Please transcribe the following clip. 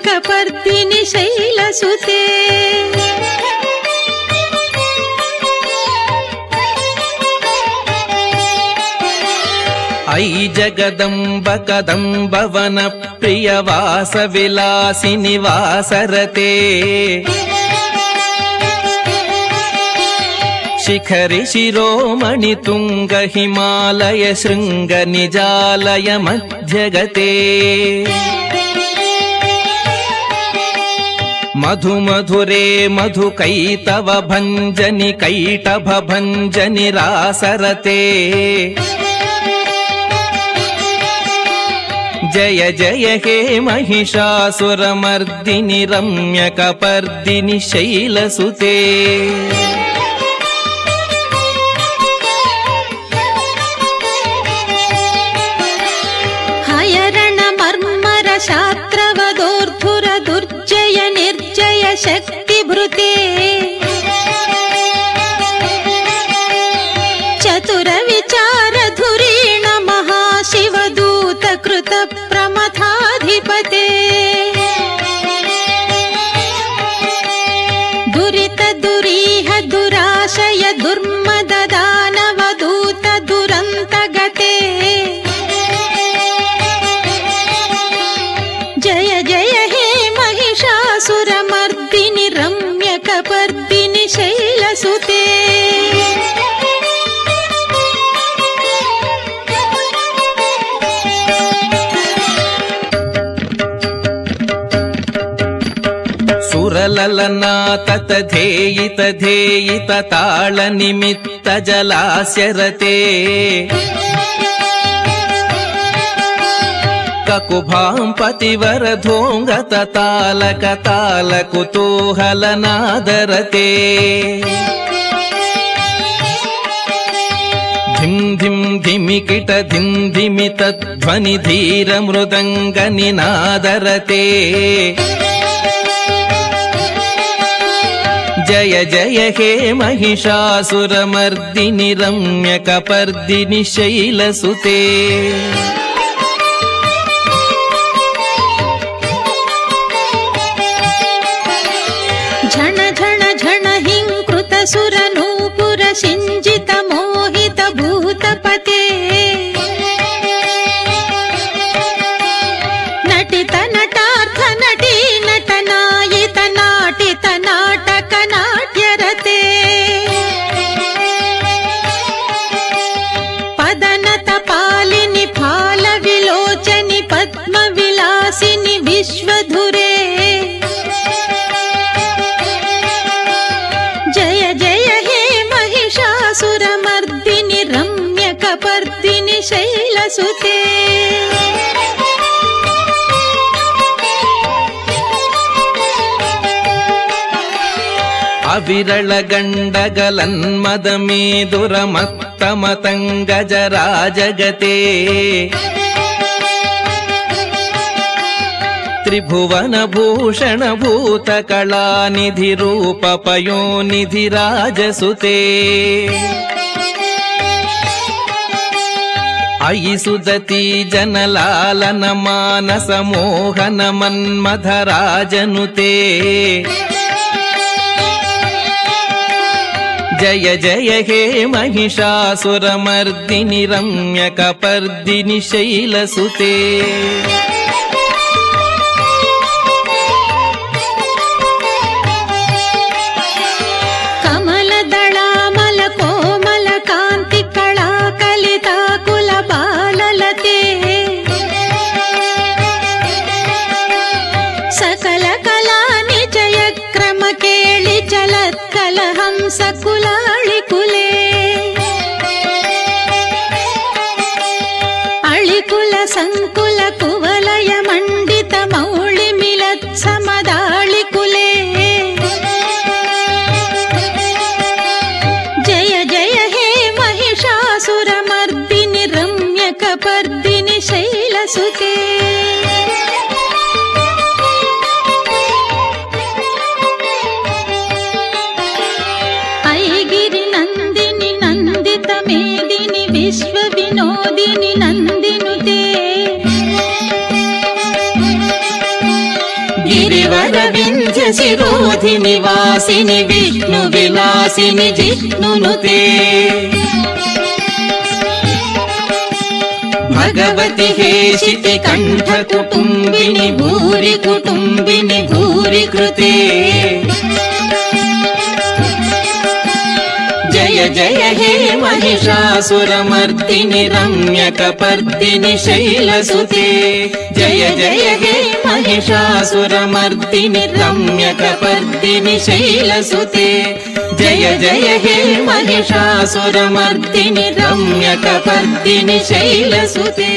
रम्यकपर्दिनि शैलसुते ऐ जगदम्ब कदम्बवन प्रियवास विलासिनि वासरते शिखरि शिरोमणि तुंग हिमालय शृंग निजालय मध्यगते मधु मधुरे मधु कैतव भंजनि कैटभ भंजनि रासरते जय जय हे महिषासुरमर्दिनि रम्यकपर्दिनि शैलसुते शात्रवदोर्धुर दुर्जय निर्जय शक्तिभृते चतुर विचार धुरीण महाशिवदूत कृत प्रमथाधिपते दुरित दुरीह दुराशय दुर्मद दानवदूत दुरंत गते जय जय हे महिषासुरमर्दिनि रम्यकपर्दिनि शैलसुते सुरललना ततधेयित धेयित ताल निमित्त जलास्यरते ककुभां पतिवर धोंगत तालक ताल कुतूहलनादरते धिम धिम धिमिकिट धिम धिमित ध्वनि धीर मृदंग निनादरते जय जय हे महिषासुरमर्दिनि रम्यकपर्दिनि शैलसुते झण झण झण हिंकृत सुरनूपुर सिंजित मोहित भूतपते नटित नटार्थ नटी नटनायित नाटित नाटक नाट्यरते पदनत पालिनि फाल विलोचनि पद्म विलासिनि विश्वधुरे जय जय हे महिषासुरमर्दिनि रम्यकपर्दिनि शैलसुते अविरल गंडगलन्मद मेदुर मत्त मतंगजराजगते त्रिभुवन भूषण भूत कला निधि रूप पयोनिधि राजसुते अयि सुदती जनलालन मानस मोहन मन्मथ राजनुते जय जय हे महिषासुरमर्दिनि रम्यकपर्दिनि शैलसुते कमलदलामल कोमल कांति कला कलिता कुल बाललते सकल कला निजय क्रम केळि चलत्कल हंस कुलाळि कुले अळिकुल संकुल कुवलय मंडित मौळि मिलत् समदाळि कुले जय जय हे महिषासुरमर्दिनि रम्यकपर्दिनि शैलसुते ऐगिरि नंदिनि नंदित मेदिनि विश्व विनोदिनि नंदिनुते అరవింద శిరోధి నివాసిని విష్ణు విలాసిని జిష్ణునుతే భగవతి హేషితి కంఠ కుటుంబిని భూరి కుటుంబిని భూరి కృతే జయ జయ హే మహిషాసురమర్దిని రమ్యకపర్దిని శైలసుతే జయ జయ హే మహిషాసురమర్దిని రమ్యకపర్దిని శైలసుతే జయ జయ హే మహిషాసురమర్దిని రమ్యకపర్దిని శైలసుతే